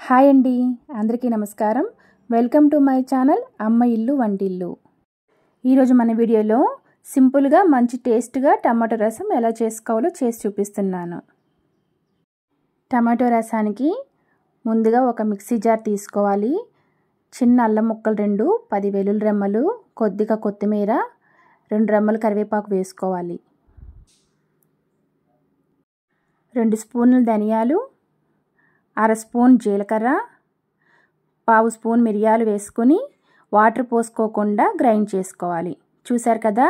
Hi అండి, అందరికీ నమస్కారం. వెల్కమ్ టు మై ఛానల్ అమ్మ ఇల్లు వంటిల్లు. ఈరోజు మన వీడియోలో సింపుల్గా మంచి టేస్ట్గా టమాటో రసం ఎలా చేసుకోవాలో చేసి చూపిస్తున్నాను. టమాటో రసానికి ముందుగా ఒక మిక్సీ జార్ తీసుకోవాలి. చిన్న అల్లం ముక్కలు 2, 10 వెల్లుల్లి రెమ్మలు, కొద్దిగా కొత్తిమీర, 2 రెమ్మలు కరివేపాకు వేసుకోవాలి. 2 స్పూన్లు ధనియాలు, 1/2 స్పూన్ జీలకర్ర, 1/2 స్పూన్ మిరియాలు వేసుకొని వాటర్ పోసుకోకుండా గ్రైండ్ చేసుకోవాలి. చూసారు కదా,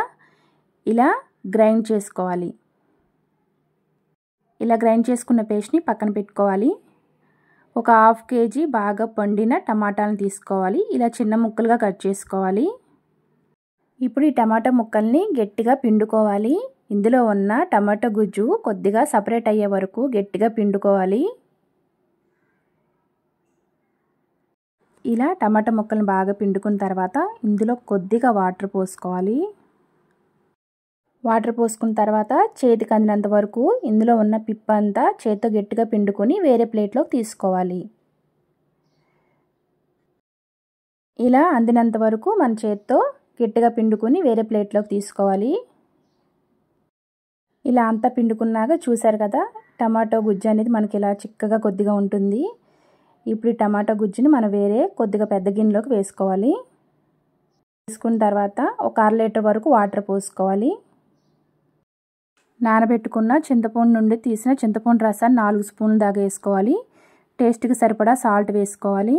ఇలా గ్రైండ్ చేసుకోవాలి. ఇలా గ్రైండ్ చేసుకున్న పేస్ట్ని పక్కన పెట్టుకోవాలి. ఒక 1/2 కేజీ బాగా పండిన టమాటాలను తీసుకోవాలి. ఇలా చిన్న ముక్కలుగా కట్ చేసుకోవాలి. ఇప్పుడు ఈ టమాటా ముక్కల్ని గట్టిగా పిండుకోవాలి. ఇందులో ఉన్న టమాటా గుజ్జు కొద్దిగా సపరేట్ అయ్యే వరకు గట్టిగా పిండుకోవాలి. ఇలా టమాటా ముక్కలను బాగా పిండుకున్న తర్వాత ఇందులో కొద్దిగా వాటర్ పోసుకోవాలి. వాటర్ పోసుకున్న తర్వాత చేతికి అందినంత వరకు ఇందులో ఉన్న పిప్ప అంతా చేతితో గట్టిగా పిండుకొని వేరే ప్లేట్లోకి తీసుకోవాలి. ఇలా అందినంత వరకు మన చేతితో గట్టిగా పిండుకొని వేరే ప్లేట్లోకి తీసుకోవాలి. ఇలా అంతా పిండుకున్నాక చూసారు కదా, టమాటో గుజ్జు అనేది మనకి ఇలా చిక్కగా కొద్దిగా ఉంటుంది. ఇప్పుడు ఈ టమాటా గుజ్జుని మనం వేరే కొద్దిగా పెద్ద గిన్నెలోకి వేసుకోవాలి. వేసుకున్న తర్వాత ఒక 1/2 లీటర్ వరకు వాటర్ పోసుకోవాలి. నానబెట్టుకున్న చింతపండు నుండి తీసిన చింతపండు రసాన్ని 4 స్పూన్ల దాకా వేసుకోవాలి. టేస్ట్కి సరిపడా సాల్ట్ వేసుకోవాలి.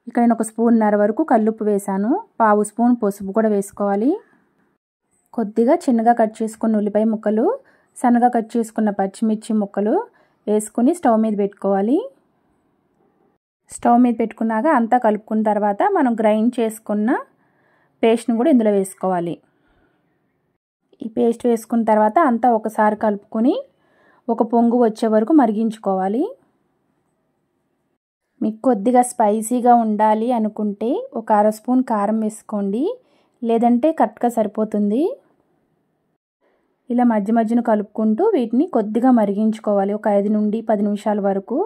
ఇక్కడ నేను 1 స్పూన్నర వరకు కల్లుప్పు వేసాను. 1/2 స్పూన్ పసుపు కూడా వేసుకోవాలి. కొద్దిగా చిన్నగా కట్ చేసుకున్న ఉల్లిపాయ ముక్కలు, సన్నగా కట్ చేసుకున్న పచ్చిమిర్చి ముక్కలు వేసుకుని స్టవ్ మీద పెట్టుకోవాలి. స్టవ్ మీద పెట్టుకున్నాక అంతా కలుపుకున్న తర్వాత మనం గ్రైండ్ చేసుకున్న పేస్ట్ని కూడా ఇందులో వేసుకోవాలి. ఈ పేస్ట్ వేసుకున్న తర్వాత అంతా ఒకసారి కలుపుకొని ఒక పొంగు వచ్చే వరకు మరిగించుకోవాలి. మీకు కొద్దిగా స్పైసీగా ఉండాలి అనుకుంటే ఒక 1/2 స్పూన్ కారం వేసుకోండి, లేదంటే కరెక్ట్గా సరిపోతుంది. ఇలా మధ్య మధ్యన కలుపుకుంటూ వీటిని కొద్దిగా మరిగించుకోవాలి. ఒక 5 నుండి 10 నిమిషాల వరకు.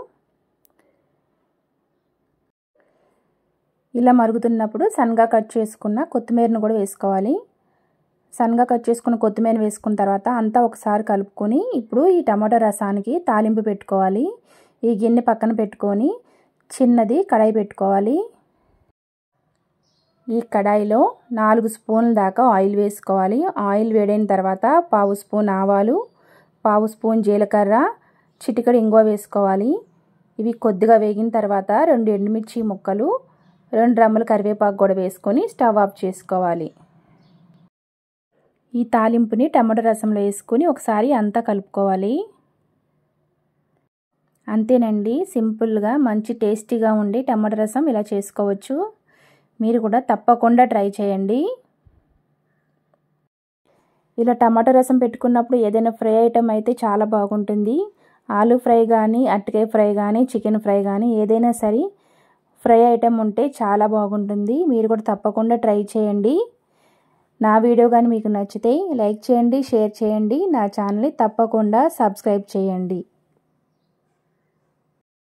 ఇలా మరుగుతున్నప్పుడు సన్నగా కట్ చేసుకున్న కొత్తిమీరను కూడా వేసుకోవాలి. సన్నగా కట్ చేసుకున్న కొత్తిమీర వేసుకున్న తర్వాత అంతా ఒకసారి కలుపుకొని ఇప్పుడు ఈ టమాటో రసానికి తాలింపు పెట్టుకోవాలి. ఈ గిన్నె పక్కన పెట్టుకొని చిన్నది కడాయి పెట్టుకోవాలి. ఈ కడాయిలో 4 స్పూన్ల దాకా ఆయిల్ వేసుకోవాలి. ఆయిల్ వేడైన తర్వాత 1/2 స్పూన్ ఆవాలు, 1/2 స్పూన్ జీలకర్ర, చిటికెడు ఇంగువ వేసుకోవాలి. ఇవి కొద్దిగా వేగిన తర్వాత 2 ఎండుమిర్చి ముక్కలు, 2 రెమ్మలు కరివేపాకు కూడా వేసుకొని స్టవ్ ఆఫ్ చేసుకోవాలి. ఈ తాలింపుని టమాటో రసంలో వేసుకొని ఒకసారి అంతా కలుపుకోవాలి. అంతేనండి, సింపుల్గా మంచి టేస్టీగా ఉండే టమాటో రసం ఇలా చేసుకోవచ్చు. మీరు కూడా తప్పకుండా ట్రై చేయండి. ఇలా టమాటో రసం పెట్టుకున్నప్పుడు ఏదైనా ఫ్రై ఐటెం అయితే చాలా బాగుంటుంది. ఆలూ ఫ్రై కానీ, అరటికాయ ఫ్రై కానీ, చికెన్ ఫ్రై కానీ ఏదైనా సరే ఫ్రై ఐటెం ఉంటే చాలా బాగుంటుంది. మీరు కూడా తప్పకుండా ట్రై చేయండి. నా వీడియో కానీ మీకు నచ్చితే లైక్ చేయండి, షేర్ చేయండి. నా ఛానల్ని తప్పకుండా సబ్స్క్రైబ్ చేయండి.